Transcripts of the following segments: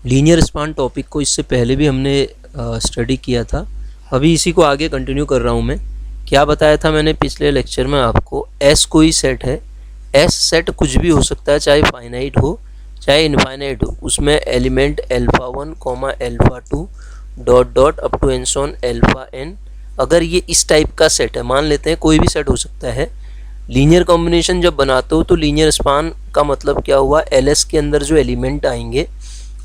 Linear span topic को इससे पहले भी हमने स्टडी किया था, अभी इसी को आगे कंटिन्यू कर रहा हूँ मैं। क्या बताया था मैंने पिछले लेक्चर में आपको, एस कोई सेट है, एस सेट कुछ भी हो सकता है, चाहे फाइनाइट हो चाहे इनफाइनाइट हो, उसमें element alpha 1 alpha 2 dot dot up to n so on alpha n, अगर ये इस टाइप का सेट है, मान लेते हैं कोई भी सेट हो सकता है। लीनियर कॉम्बिनेशन जब बनाते हो तो लीनियर स्पान का मतलब क्या हुआ, एल एस के अंदर जो एलिमेंट आएंगे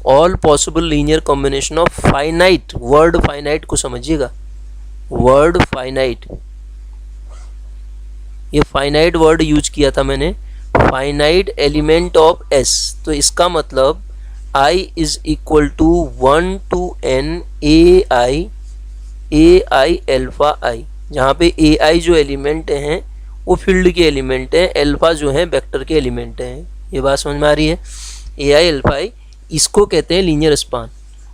all possible linear combination of finite, word finite को समझिएगा, वर्ड फाइनाइट, ये फाइनाइट वर्ड यूज किया था मैंने, फाइनाइट एलिमेंट ऑफ एस, तो इसका मतलब i is equal to 1 to n ai alpha i, जहाँ पे ai जो एलिमेंट हैं वो फील्ड के एलिमेंट हैं, अल्फा जो है वेक्टर के एलिमेंट हैं। ये बात समझ में आ रही है, ai अल्फा i, इसको कहते हैं लीनियर स्पान।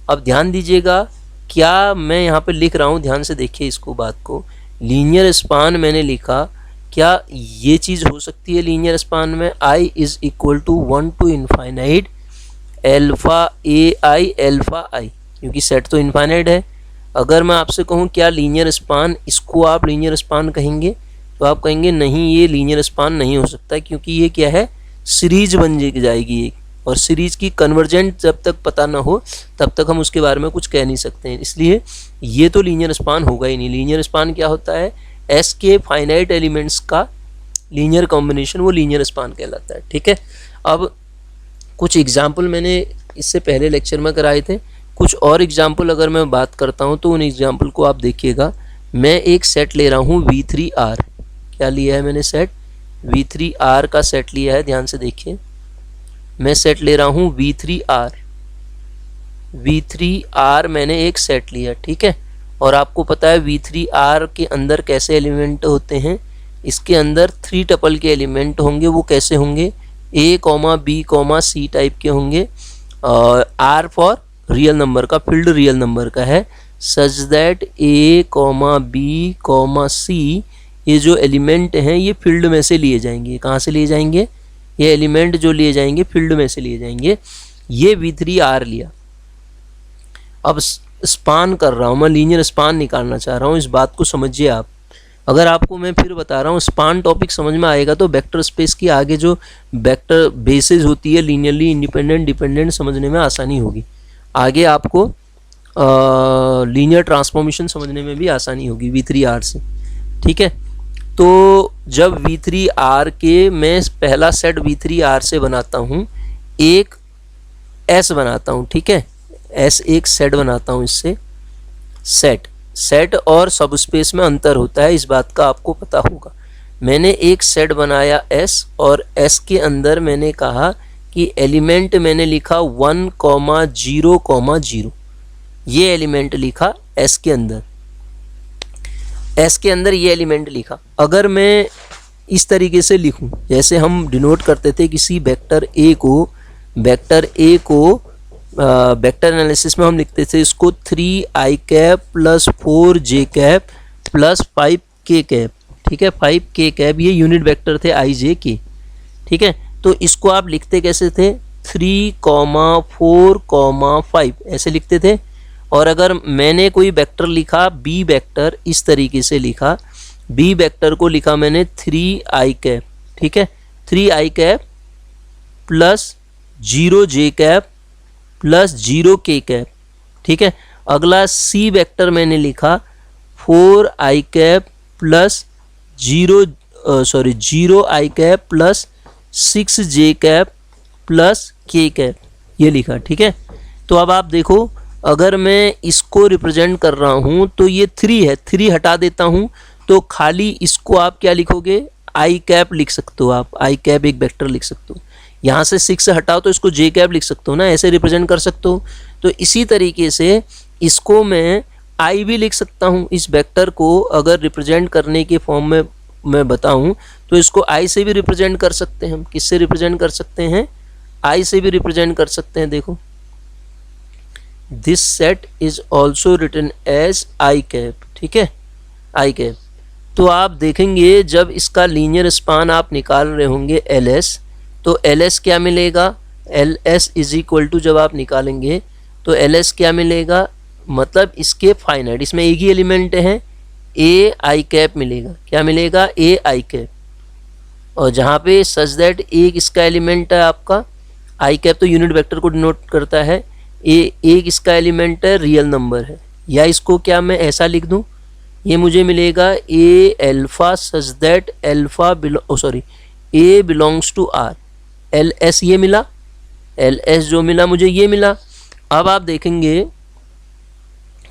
अब ध्यान दीजिएगा क्या मैं यहाँ पे लिख रहा हूँ, ध्यान से देखिए इसको, बात को। लीनियर स्पान मैंने लिखा, क्या ये चीज़ हो सकती है लीनियर स्पान में, i is equal to 1 to infinite alpha ai alpha i, क्योंकि सेट तो इनफाइनाइट है। अगर मैं आपसे कहूँ क्या लीनियर स्पान, इसको आप लीनियर स्पान कहेंगे, तो आप कहेंगे नहीं ये लीनियर स्पान नहीं हो सकता, क्योंकि ये क्या है, सीरीज बन जाएगी एक, और सीरीज की कन्वर्जेंट जब तक पता ना हो तब तक हम उसके बारे में कुछ कह नहीं सकते हैं, इसलिए ये तो लीनियर स्पान होगा ही नहीं। लीनियर स्पान क्या होता है, एस के फाइनाइट एलिमेंट्स का लीनियर कॉम्बिनेशन, वो लीनियर स्पान कहलाता है। ठीक है, अब कुछ एग्जाम्पल मैंने इससे पहले लेक्चर में कराए थे, कुछ और एग्जाम्पल अगर मैं बात करता हूँ तो उन एग्जाम्पल को आप देखिएगा। मैं एक सेट ले रहा हूँ V3R, क्या लिया है मैंने, सेट V3R का सेट लिया है, ध्यान से देखिए। मैं सेट ले रहा हूँ V3R मैंने एक सेट लिया, ठीक है। और आपको पता है V3R के अंदर कैसे एलिमेंट होते हैं, इसके अंदर 3 टपल के एलिमेंट होंगे, वो कैसे होंगे, A, B, C टाइप के होंगे, R फॉर रियल नंबर का, फील्ड रियल नंबर का है, such that A, B, C ये जो एलिमेंट हैं ये फील्ड में से लिए जाएंगे। कहाँ से लिए जाएंगे, ये एलिमेंट जो लिए जाएंगे फील्ड में से लिए जाएंगे। ये V3R लिया, अब स्पान कर रहा हूँ मैं, लीनियर स्पान निकालना चाह रहा हूँ, इस बात को समझिए आप। अगर आपको मैं फिर बता रहा हूँ स्पान टॉपिक समझ में आएगा तो वेक्टर स्पेस की आगे जो वेक्टर बेसिस होती है, लीनियरली इंडिपेंडेंट डिपेंडेंट, समझने में आसानी होगी। आगे आपको लीनियर ट्रांसफॉर्मेशन समझने में भी आसानी होगी V3R से। ठीक है, तो जब V3R के मैं पहला सेट V3R से बनाता हूँ, एक S बनाता हूँ, ठीक है, S एक सेट बनाता हूँ, इससे सेट और सब स्पेस में अंतर होता है, इस बात का आपको पता होगा। मैंने एक सेट बनाया S, और S के अंदर मैंने कहा कि एलिमेंट मैंने लिखा 1, 0, 0, ये एलिमेंट लिखा S के अंदर, S के अंदर ये एलिमेंट लिखा। अगर मैं इस तरीके से लिखूं, जैसे हम डिनोट करते थे किसी वेक्टर A को, वेक्टर एनालिसिस में हम लिखते थे इसको 3i cap plus 4j cap plus 5k cap, ठीक है, 5k कैप, ये यूनिट वेक्टर थे i j k, ठीक है। तो इसको आप लिखते कैसे थे, 3, 4, 5 ऐसे लिखते थे। और अगर मैंने कोई वेक्टर लिखा b वेक्टर, इस तरीके से लिखा, b वेक्टर को लिखा मैंने 3i कैप, ठीक है, 3i cap plus 0j cap plus 0k cap, ठीक है। अगला c वेक्टर मैंने लिखा 4i cap plus 0i cap plus 6j cap plus k cap, ये लिखा, ठीक है। तो अब आप देखो, अगर मैं इसको रिप्रेजेंट कर रहा हूँ तो ये 3 है, 3 हटा देता हूँ तो खाली इसको आप क्या लिखोगे, i कैप लिख सकते हो, आप i कैप एक वेक्टर लिख सकते हो। यहाँ से 6 हटाओ तो इसको j कैप लिख सकते हो ना, ऐसे रिप्रेजेंट कर सकते हो। तो इसी तरीके से इसको मैं i भी लिख सकता हूँ, इस वेक्टर को अगर रिप्रेजेंट करने के फॉर्म में मैं बताऊँ तो इसको i से भी रिप्रेजेंट कर सकते हैं हम। किससे रिप्रेजेंट कर सकते हैं, i से भी रिप्रेजेंट कर सकते हैं। देखो, this set is also written as i cap, ठीक है, i कैप। तो आप देखेंगे जब इसका लीनियर स्पान आप निकाल रहे होंगे LS, तो LS क्या मिलेगा, LS इज इक्वल टू, जब आप निकालेंगे तो एल क्या मिलेगा, मतलब इसके फाइनाइट, इसमें एक ही एलिमेंट है, ए आई कैप मिलेगा। क्या मिलेगा, ए आई कैप। और जहाँ पे सच दैट एक इसका एलिमेंट है आपका, आई कैप तो यूनिट वेक्टर को डिनोट करता है, एक इसका एलिमेंट है रियल नंबर है, या इसको क्या मैं ऐसा लिख दूँ, ये मुझे मिलेगा A alpha such that alpha A belongs to R. L S ये मिला, एल एस जो मिला मुझे ये मिला। अब आप देखेंगे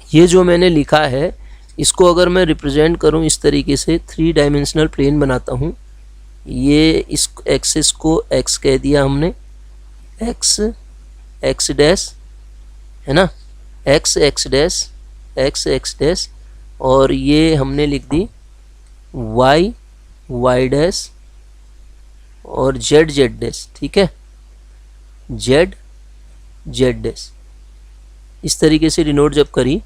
ये जो मैंने लिखा है इसको अगर मैं रिप्रेजेंट करूं इस तरीके से, 3 डायमेंशनल प्लेन बनाता हूं, ये इस एक्सिस को एक्स कह दिया हमने, एक्स एक्स डैश है ना, x x dash, x x dash, और ये हमने लिख दी वाई वाई डैश और जेड जेड डैश। ठीक है, जेड जेड डैश इस तरीके से डिनोट जब करी,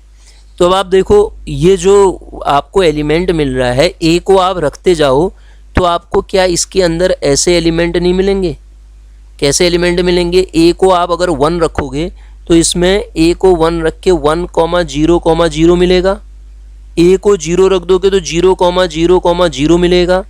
तो अब आप देखो ये जो आपको एलिमेंट मिल रहा है, ए को आप रखते जाओ तो आपको क्या इसके अंदर ऐसे एलिमेंट नहीं मिलेंगे, कैसे एलिमेंट मिलेंगे, ए को आप अगर 1 रखोगे तो इसमें ए को 1 रख के 1,0,0 मिलेगा, ए को 0 रख दोगे तो 0,0,0 मिलेगा,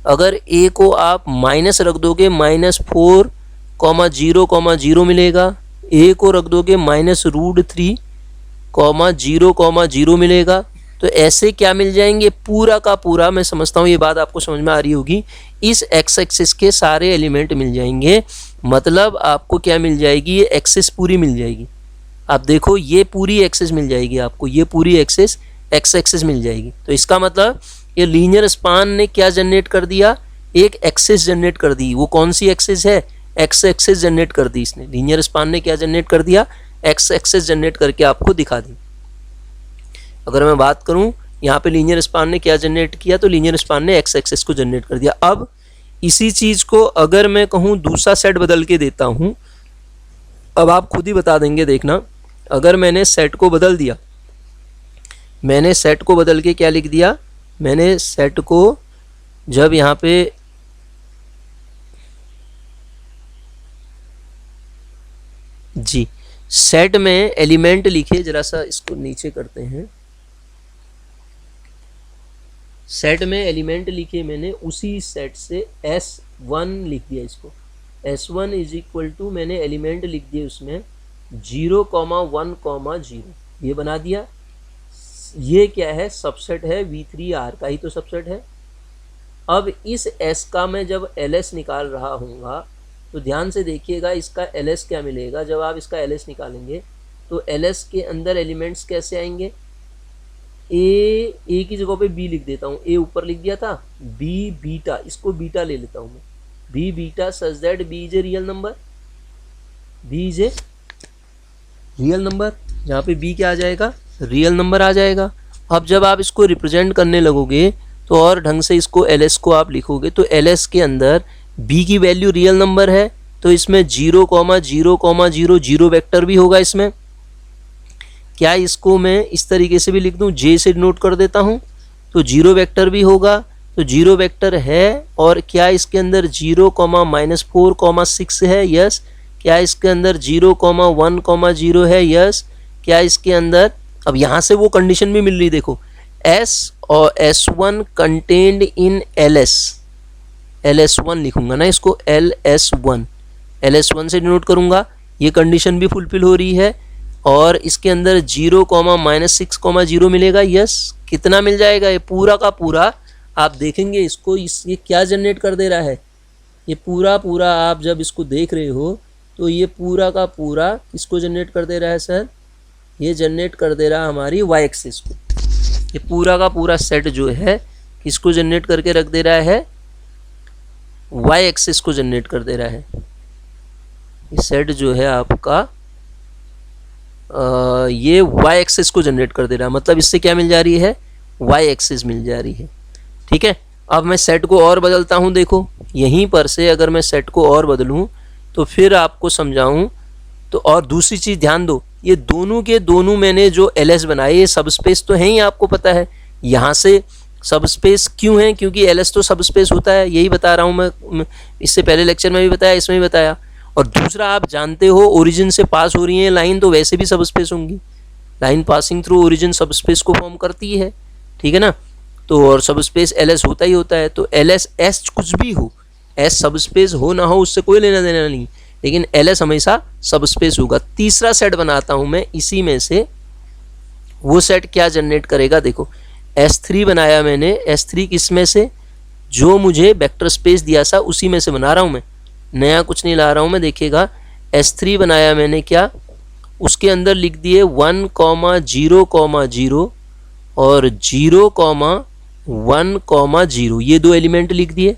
अगर ए को आप माइनस रख दोगे -4,0,0 मिलेगा, ए को रख दोगे -√3,0,0 मिलेगा। तो ऐसे क्या मिल जाएंगे, पूरा का पूरा, मैं समझता हूँ ये बात आपको समझ में आ रही होगी, इस एक्स एक्सिस के सारे एलिमेंट मिल जाएंगे। मतलब आपको क्या मिल जाएगी, ये एक्सिस पूरी मिल जाएगी। आप देखो ये पूरी एक्सिस मिल जाएगी आपको, ये पूरी एक्सिस एक्स एक्सिस मिल जाएगी। तो इसका मतलब ये लीनियर स्पान ने क्या जनरेट कर दिया, एक एक्सिस जनरेट कर दी। वो कौन सी एक्सिस है, एक्स एक्सिस जनरेट कर दी इसने। लीनियर स्पान ने क्या जनरेट कर दिया, एक्स एक्सिस जनरेट करके आपको दिखा दी। अगर मैं बात करूं यहाँ पे लीनियर स्पान ने क्या जनरेट किया, तो लीनियर स्पान ने एक्स एक्सिस को जनरेट कर दिया। अब इसी चीज को अगर मैं कहूँ दूसरा सेट बदल के देता हूँ, अब आप खुद ही बता देंगे, देखना। अगर मैंने सेट को बदल दिया, मैंने सेट को बदल के क्या लिख दिया, मैंने सेट को जब यहाँ पे जी सेट में एलिमेंट लिखे, जरा सा इसको नीचे करते हैं, सेट में एलिमेंट लिखे मैंने, उसी सेट से S1 लिख दिया इसको, S1 इज इक्वल टू मैंने एलिमेंट लिख दिए उसमें 0,1,0 ये बना दिया। ये क्या है, सबसेट है V3R का ही तो सबसेट है। अब इस S का मैं जब LS निकाल रहा हूँगा तो ध्यान से देखिएगा इसका LS क्या मिलेगा। जब आप इसका LS निकालेंगे तो LS के अंदर एलिमेंट्स कैसे आएंगे, ए की जगह पे B लिख देता हूँ, ए ऊपर लिख दिया था, B बीटा, इसको बीटा ले लेता हूँ मैं, B beta such that B is a real number, B is a real number, जहाँ पे B क्या आ जाएगा, रियल नंबर आ जाएगा। अब जब आप इसको रिप्रेजेंट करने लगोगे तो और ढंग से इसको LS को आप लिखोगे, तो LS के अंदर B की वैल्यू रियल नंबर है, तो इसमें 0,0,0 वेक्टर भी होगा इसमें। क्या इसको मैं इस तरीके से भी लिख दूं, J से नोट कर देता हूं, तो 0 वेक्टर भी होगा, तो 0 वेक्टर है। और क्या इसके अंदर 0,-4,6 है, यस। क्या इसके अंदर 0,1,0 है, यस। क्या इसके अंदर, अब यहाँ से वो कंडीशन भी मिल रही, देखो S और S1 कंटेन्ड इन LS1 लिखूंगा ना इसको, LS1 से डिनोट करूंगा, ये कंडीशन भी फुलफिल हो रही है। और इसके अंदर 0,-6,0 मिलेगा, यस। कितना मिल जाएगा, ये पूरा का पूरा आप देखेंगे इसको, ये क्या जनरेट कर दे रहा है, ये पूरा पूरा आप जब इसको देख रहे हो तो ये पूरा का पूरा किसको जनरेट कर दे रहा है सर, ये जनरेट कर दे रहा है हमारी वाई एक्सिस को। ये पूरा का पूरा सेट जो है किसको जनरेट करके रख दे रहा है, वाई एक्सिस को जनरेट कर दे रहा है। ये सेट जो है आपका ये वाई एक्सिस को जनरेट कर दे रहा है, मतलब इससे क्या मिल जा रही है, वाई एक्सिस मिल जा रही है। ठीक है, अब मैं सेट को और बदलता हूँ, देखो यहीं पर से अगर मैं सेट को और बदलूँ तो फिर आपको समझाऊँ। तो और दूसरी चीज़ ध्यान दो, ये दोनों के दोनों मैंने जो LS बनाए ये सब स्पेस तो है ही, आपको पता है। यहाँ से सब स्पेस क्यों है, क्योंकि LS तो सब स्पेस होता है, यही बता रहा हूँ मैं, इससे पहले लेक्चर में भी बताया, इसमें भी बताया। और दूसरा आप जानते हो ओरिजिन से पास हो रही है लाइन तो वैसे भी सब स्पेस होंगी, लाइन पासिंग थ्रू ओरिजिन सब स्पेस को फॉर्म करती है, ठीक है ना। तो और सब स्पेस एल एस होता ही होता है, तो एल एस एस कुछ भी हो, एस सब स्पेस हो ना हो उससे कोई लेना देना नहीं, लेकिन एल एस हमेशा सब स्पेस होगा। तीसरा सेट बनाता हूं मैं इसी में से, वो सेट क्या जनरेट करेगा, देखो S3 बनाया मैंने, S3 किस में से, जो मुझे वेक्टर स्पेस दिया था उसी में से बना रहा हूँ मैं, नया कुछ नहीं ला रहा हूँ मैं। देखिएगा S3 बनाया मैंने, क्या उसके अंदर लिख दिए 1, 0, 0 और 0, 1, 0, ये दो एलिमेंट लिख दिए।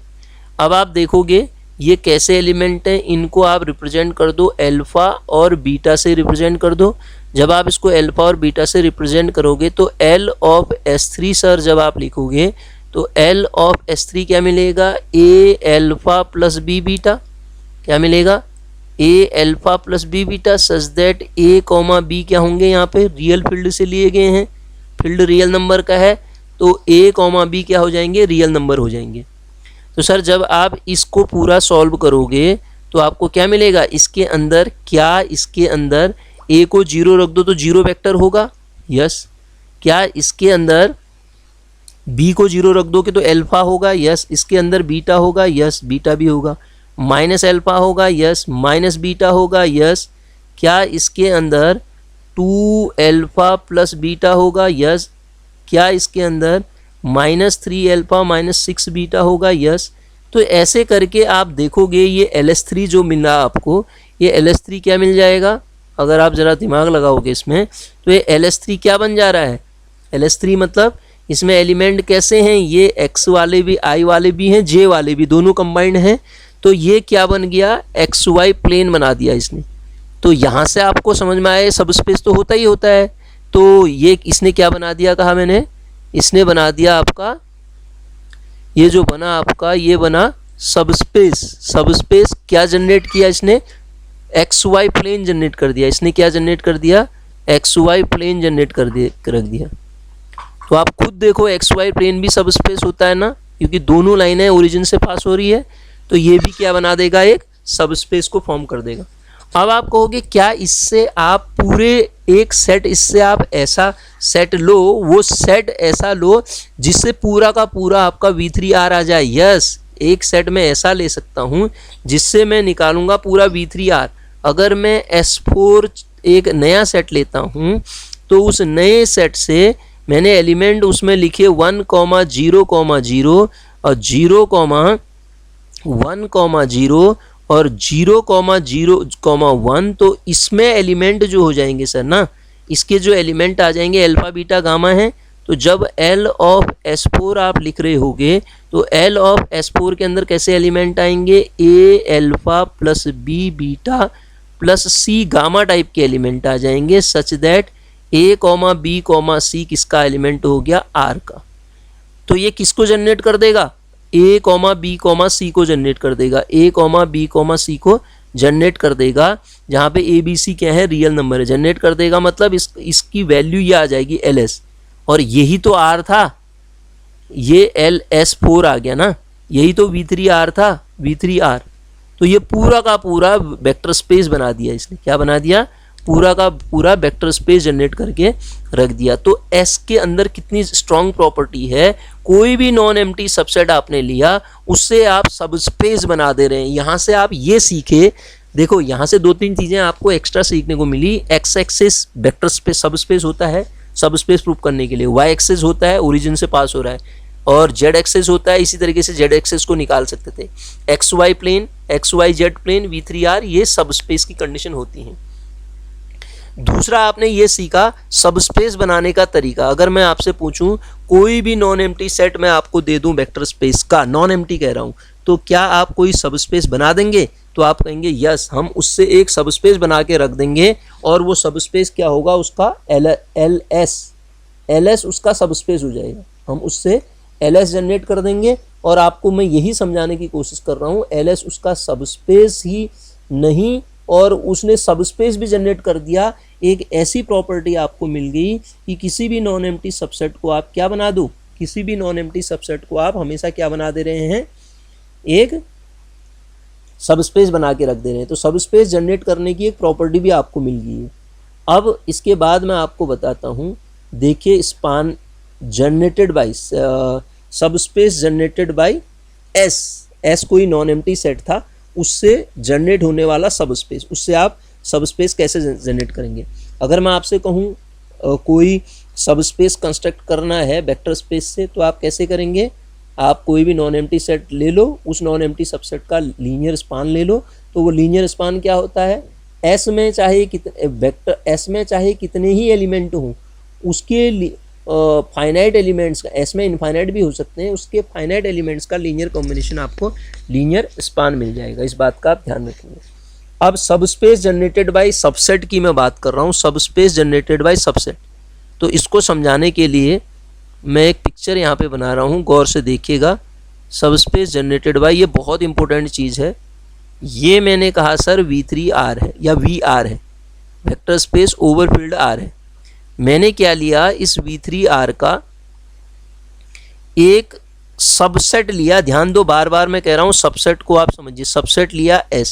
अब आप देखोगे ये कैसे एलिमेंट हैं, इनको आप रिप्रेजेंट कर दो अल्फा और बीटा से रिप्रेजेंट कर दो। जब आप इसको अल्फा और बीटा से रिप्रेजेंट करोगे तो L ऑफ S3 सर जब आप लिखोगे तो L ऑफ S3 क्या मिलेगा, A alpha plus B beta, क्या मिलेगा A alpha plus B beta, such that A comma B क्या होंगे, यहाँ पे रियल फील्ड से लिए गए हैं, फील्ड रियल नंबर का है तो A कॉमा B क्या हो जाएंगे, रियल नंबर हो जाएंगे। तो सर जब आप इसको पूरा सॉल्व करोगे तो आपको क्या मिलेगा, इसके अंदर क्या, इसके अंदर A को 0 रख दो तो 0 वेक्टर होगा, यस। क्या इसके अंदर B को 0 रख दो कि तो अल्फा होगा, यस। इसके अंदर बीटा होगा, यस, बीटा भी होगा। माइनस अल्फा होगा, यस, माइनस बीटा होगा, यस। क्या इसके अंदर 2 अल्फा प्लस बीटा होगा, यस। क्या इसके अंदर -3 अल्फा -6 बीटा होगा, यस। तो ऐसे करके आप देखोगे ये LS3 जो मिला आपको, ये LS3 क्या मिल जाएगा, अगर आप ज़रा दिमाग लगाओगे इसमें तो ये LS3 क्या बन जा रहा है, LS3 मतलब इसमें एलिमेंट कैसे हैं, ये x वाले भी, i वाले भी हैं, j वाले भी, दोनों कंबाइंड हैं। तो ये क्या बन गया, XY प्लेन बना दिया इसने। तो यहाँ से आपको समझ में आए सब स्पेस तो होता ही होता है, तो ये इसने क्या बना दिया, कहा मैंने, इसने बना दिया आपका, ये जो बना आपका, ये बना सब स्पेस। सब स्पेस क्या जनरेट किया इसने, XY प्लेन जनरेट कर दिया इसने, क्या जनरेट कर दिया, XY प्लेन जनरेट कर रख दिया। तो आप खुद देखो XY प्लेन भी सब स्पेस होता है ना, क्योंकि दोनों लाइनें ओरिजिन से पास हो रही है, तो ये भी क्या बना देगा, एक सब स्पेस को फॉर्म कर देगा। अब आप कहोगे क्या इससे आप पूरे एक सेट, इससे आप ऐसा सेट लो, वो सेट ऐसा लो जिससे पूरा का पूरा आपका V3R आ जाए, यस। एक सेट में ऐसा ले सकता हूँ जिससे मैं निकालूंगा पूरा V3R। अगर मैं S4 एक नया सेट लेता हूँ तो उस नए सेट से मैंने एलिमेंट उसमें लिखे 1, 0, 0 और 0, 1, 0 और 0, 0, 1, तो इसमें एलिमेंट जो हो जाएंगे सर ना, इसके जो एलिमेंट आ जाएंगे अल्फा बीटा गामा है। तो जब L ऑफ S4 आप लिख रहे होगे तो L ऑफ S4 के अंदर कैसे एलिमेंट आएंगे, A alpha plus B beta plus C gamma type के एलिमेंट आ जाएंगे, such that A, B, C किसका एलिमेंट हो गया, R का। तो ये किसको जनरेट कर देगा, A, B, C को जनरेट कर देगा, A, B, C को जनरेट कर देगा, जहाँ पे A, B, C क्या है, रियल नंबर है, जनरेट कर देगा। मतलब इसकी वैल्यू ये आ जाएगी LS, और यही तो R था, ये LS4 आ गया ना, यही तो V3R था, V3R। तो ये पूरा का पूरा वेक्टर स्पेस बना दिया इसने, क्या बना दिया, पूरा का पूरा वेक्टर स्पेस जनरेट करके रख दिया। तो S के अंदर कितनी स्ट्रॉन्ग प्रॉपर्टी है, कोई भी नॉन एम्प्टी सबसेट आपने लिया उससे आप सब स्पेस बना दे रहे हैं। यहाँ से आप ये सीखे, देखो यहाँ से 2-3 चीज़ें आपको एक्स्ट्रा सीखने को मिली। एक्स एक्सिस वेक्टर स्पेस सब स्पेस होता है सब स्पेस प्रूफ करने के लिए, वाई एक्सिस होता है ओरिजिन से पास हो रहा है, और जेड एक्सिस होता है, इसी तरीके से जेड एक्सिस को निकाल सकते थे। X y plane, x y z plane, V3R, ये सब स्पेस की कंडीशन होती हैं। दूसरा आपने ये सीखा सब स्पेस बनाने का तरीका। अगर मैं आपसे पूछूं कोई भी नॉन एम्प्टी सेट मैं आपको दे दूं वेक्टर स्पेस का, नॉन एम्प्टी कह रहा हूं, तो क्या आप कोई सब स्पेस बना देंगे, तो आप कहेंगे यस, हम उससे एक सब स्पेस बना के रख देंगे, और वो सब स्पेस क्या होगा, उसका LS उसका सब स्पेस हो जाएगा। हम उससे LS जनरेट कर देंगे, और आपको मैं यही समझाने की कोशिश कर रहा हूँ, LS उसका सब स्पेस ही नहीं, और उसने सब स्पेस भी जनरेट कर दिया। एक ऐसी प्रॉपर्टी आपको मिल गई कि किसी भी नॉन एम्प्टी सबसेट को आप क्या बना दो, किसी भी नॉन एम्प्टी सबसेट को आप हमेशा क्या बना दे रहे हैं, एक सब स्पेस बना के रख दे रहे हैं। तो सब स्पेस जनरेट करने की एक प्रॉपर्टी भी आपको मिल गई है। अब इसके बाद मैं आपको बताता हूँ, देखिए स्पान जनरेटेड बाय सब स्पेस जनरेटेड बाय एस कोई नॉन एम्प्टी सेट था, उससे जनरेट होने वाला सब स्पेस, उससे आप सब स्पेस कैसे जनरेट करेंगे। अगर मैं आपसे कहूँ कोई सब स्पेस कंस्ट्रक्ट करना है वेक्टर स्पेस से, तो आप कैसे करेंगे, आप कोई भी नॉन एम्प्टी सेट ले लो, उस नॉन एम्प्टी सबसेट का लीनियर स्पान ले लो। तो वो लीनियर स्पान क्या होता है, एस में चाहे कितने वेक्टर एस में चाहे कितने ही एलिमेंट हों, उसके फाइनाइट एलिमेंट्स का, एस में इनफाइनाइट भी हो सकते हैं, उसके फाइनाइट एलिमेंट्स का लीनियर कॉम्बिनेशन आपको लीनियर स्पान मिल जाएगा। इस बात का आप ध्यान रखेंगे। अब सब स्पेस जनरेटेड बाय सबसेट की मैं बात कर रहा हूँ, सब स्पेस जनरेटेड बाय सबसेट। तो इसको समझाने के लिए मैं एक पिक्चर यहाँ पे बना रहा हूँ, गौर से देखिएगा। सब स्पेस जनरेटेड बाय, ये बहुत इंपॉर्टेंट चीज़ है। ये मैंने कहा सर V3R है या VR है, वेक्टर स्पेस ओवरफिल्ड R है। मैंने क्या लिया, इस V3R का एक सबसेट लिया। ध्यान दो, बार बार मैं कह रहा हूँ सबसेट को आप समझिए। सबसेट लिया S,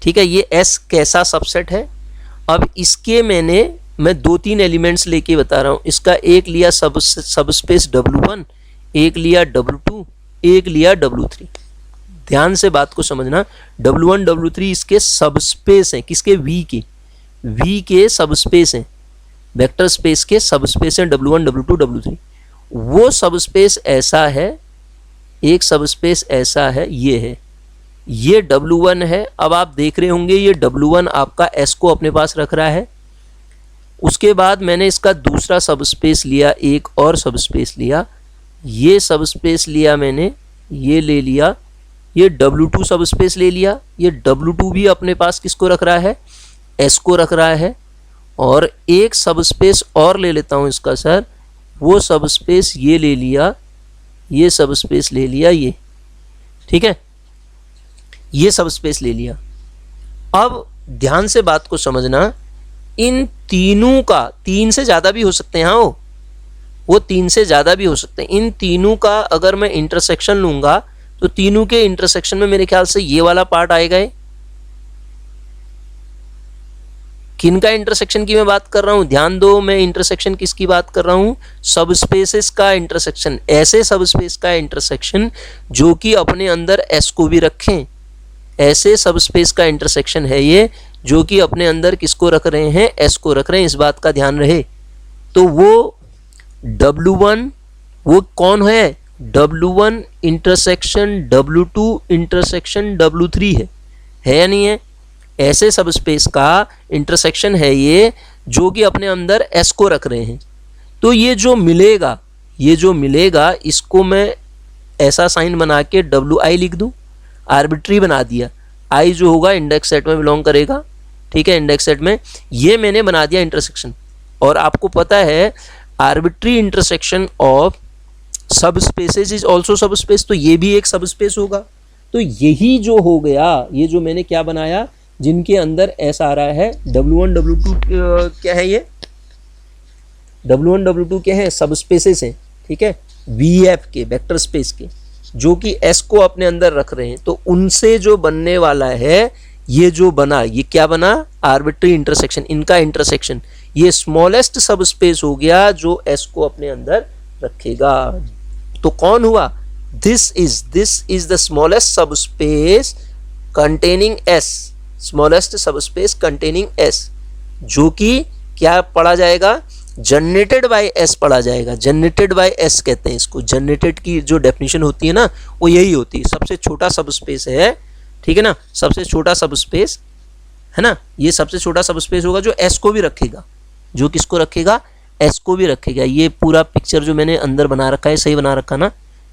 ठीक है। ये S कैसा सबसेट है। अब इसके मैं 2-3 एलिमेंट्स लेके बता रहा हूँ। इसका एक लिया सब स्पेस W1, एक लिया W2, एक लिया W3। ध्यान से बात को समझना, W1 W3 इसके सब स्पेस हैं, किसके, V के सब स्पेस हैं, वेक्टर स्पेस के सब स्पेस हैं W1 W2 W3। वो सब स्पेस ऐसा है, एक सब स्पेस ऐसा है, ये है, ये W1 है। अब आप देख रहे होंगे ये W1 आपका S को अपने पास रख रहा है। उसके बाद मैंने इसका दूसरा सब स्पेस लिया, एक और सब स्पेस लिया, ये सब स्पेस लिया मैंने, ये ले लिया, ये W2 सब स्पेस ले लिया। ये W2 भी अपने पास किसको रख रहा है, S को रख रहा है। और एक सब स्पेस और ले लेता हूँ इसका सर, वो सब स्पेस ये ले लिया, ये सब स्पेस ले लिया, ये, ठीक है, ये सब स्पेस ले लिया। अब ध्यान से बात को समझना, इन तीनों का, 3 से ज़्यादा भी हो सकते हैं, हाँ वो 3 से ज़्यादा भी हो सकते हैं। इन तीनों का अगर मैं इंटरसेक्शन लूँगा तो तीनों के इंटरसेक्शन में मेरे ख्याल से ये वाला पार्ट आएगा। किन का इंटरसेक्शन की मैं बात कर रहा हूँ, ध्यान दो, मैं इंटरसेक्शन किसकी बात कर रहा हूँ, सब स्पेसेस का इंटरसेक्शन। ऐसे सब स्पेस का इंटरसेक्शन जो कि अपने अंदर S को भी रखें, ऐसे सब स्पेस का इंटरसेक्शन है ये, जो कि अपने अंदर किसको रख रहे हैं, S को रख रहे हैं। इस बात का ध्यान रहे। तो वो W1 वो कौन है, W1 intersection W2 intersection W3 है या नहीं है। ऐसे सब स्पेस का इंटरसेक्शन है ये, जो कि अपने अंदर S को रख रहे हैं। तो ये जो मिलेगा इसको मैं ऐसा साइन बना के WI लिख दूं, आर्बिट्री बना दिया। I जो होगा इंडेक्स सेट में बिलोंग करेगा, ठीक है, इंडेक्स सेट में। ये मैंने बना दिया इंटरसेक्शन। और आपको पता है आर्बिट्री इंटरसेक्शन ऑफ सब स्पेसेस इज ऑल्सो सब स्पेस, तो ये भी एक सब स्पेस होगा। तो यही जो हो गया, ये जो मैंने क्या बनाया, जिनके अंदर S आ रहा है, W1 W2 क्या है, ये W1 W2 क्या है, सब स्पेसेस हैं, ठीक है, VF के, वेक्टर स्पेस के, जो कि S को अपने अंदर रख रहे हैं। तो उनसे जो बनने वाला है, ये जो बना, ये क्या बना, आर्बिट्री इंटरसेक्शन, इनका इंटरसेक्शन, ये स्मॉलेस्ट सब स्पेस हो गया जो S को अपने अंदर रखेगा। तो कौन हुआ, दिस इज द स्मॉलेस्ट सब स्पेस कंटेनिंग S, स्मॉलेस्ट सब स्पेस कंटेनिंग S, जो कि क्या पढ़ा जाएगा, जनरेटेड बाय S पढ़ा जाएगा। जनरेटेड बाय S कहते हैं इसको। जनरेटेड की जो डेफिनेशन होती है ना, वो यही होती है, सबसे छोटा सब स्पेस है, ठीक है ना, सबसे छोटा सब स्पेस है ना, ये सबसे छोटा सब स्पेस होगा जो S को भी रखेगा, जो किसको रखेगा, S को भी रखेगा। ये पूरा पिक्चर जो मैंने अंदर बना रखा है, सही बना रखा ना,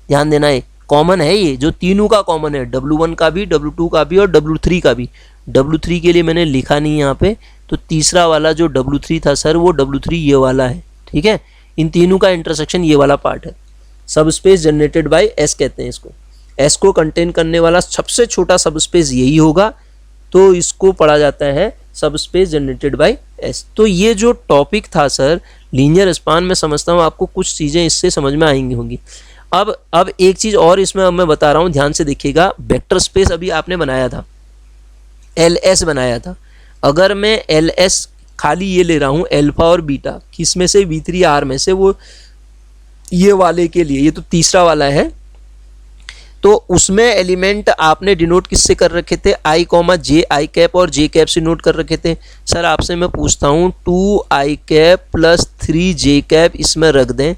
ध्यान देना है, कॉमन है ये, जो तीनों का कॉमन है, W1 का भी, W2 का भी और W3 का भी। W3 के लिए मैंने लिखा नहीं यहाँ पे, तो तीसरा वाला जो W3 था सर, वो W3 ये वाला है, ठीक है। इन तीनों का इंटरसेक्शन ये वाला पार्ट है, सब स्पेस जनरेटेड बाय S कहते हैं इसको। S को कंटेन करने वाला सबसे छोटा सब स्पेस यही होगा, तो इसको पढ़ा जाता है सब स्पेस जनरेटेड बाय S। तो ये जो टॉपिक था सर लीनियर स्पान, मैं समझता हूँ आपको कुछ चीज़ें इससे समझ में आएंगी होंगी। अब एक चीज़ और इसमें अब मैं बता रहा हूँ, ध्यान से देखिएगा। वेक्टर स्पेस अभी आपने बनाया था, LS बनाया था। अगर मैं LS खाली ये ले रहा हूँ अल्फा और बीटा, किस में से, V3R में से, वो ये वाले के लिए, ये तो तीसरा वाला है, तो उसमें एलिमेंट आपने डिनोट किससे कर रखे थे, I comma J, I cap और J कैप से नोट कर रखे थे। सर आपसे मैं पूछता हूँ 2I cap plus 3J cap इसमें रख दें,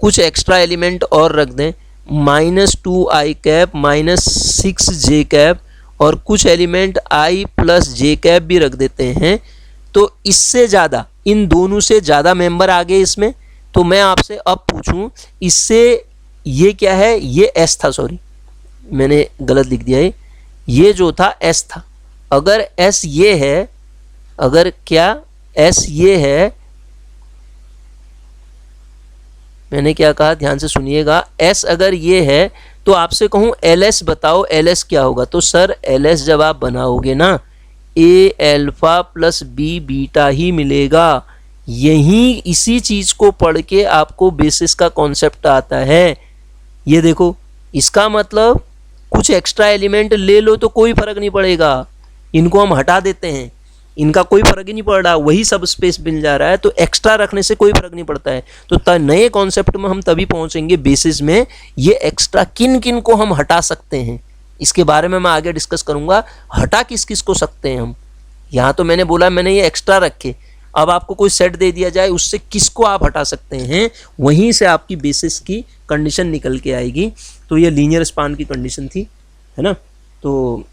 कुछ एक्स्ट्रा एलिमेंट और रख दें, -2I कैप -6J कैप और कुछ element I plus J cap भी रख देते हैं, तो इससे ज़्यादा, इन दोनों से ज़्यादा मेंबर आ गए इसमें। तो मैं आपसे अब पूछूं, इससे ये क्या है, ये S था, सॉरी मैंने गलत लिख दिया है, ये जो था S था। अगर S ये है, अगर क्या S ये है, मैंने क्या कहा, ध्यान से सुनिएगा, S अगर ये है तो आपसे कहूँ LS बताओ, LS क्या होगा, तो सर LS जब आप बनाओगे ना, A alpha plus B beta ही मिलेगा। यही इसी चीज़ को पढ़ के आपको बेसिस का कॉन्सेप्ट आता है। ये देखो, इसका मतलब कुछ एक्स्ट्रा एलिमेंट ले लो तो कोई फर्क नहीं पड़ेगा, इनको हम हटा देते हैं, इनका कोई फर्क ही नहीं पड़ रहा, वही सब स्पेस मिल जा रहा है, तो एक्स्ट्रा रखने से कोई फर्क नहीं पड़ता है। तो नए कॉन्सेप्ट में हम तभी पहुंचेंगे बेसिस में, ये एक्स्ट्रा किन किन को हम हटा सकते हैं, इसके बारे में मैं आगे डिस्कस करूंगा। हटा किस किस को सकते हैं हम, यहाँ तो मैंने बोला मैंने ये एक्स्ट्रा रखे, अब आपको कोई सेट दे दिया जाए, उससे किसको आप हटा सकते हैं, वहीं से आपकी बेसिस की कंडीशन निकल के आएगी। तो ये लीनियर स्पान की कंडीशन थी, है ना। तो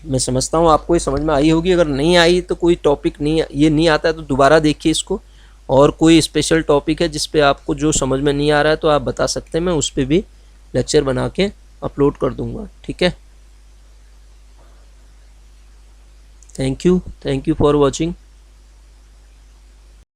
मैं समझता हूँ आपको ये समझ में आई होगी। अगर नहीं आई तो कोई टॉपिक नहीं, ये नहीं आता है तो दोबारा देखिए इसको, और कोई स्पेशल टॉपिक है जिस पे आपको जो समझ में नहीं आ रहा है तो आप बता सकते हैं, मैं उस पर भी लेक्चर बना के अपलोड कर दूँगा, ठीक है। Thank you for watching.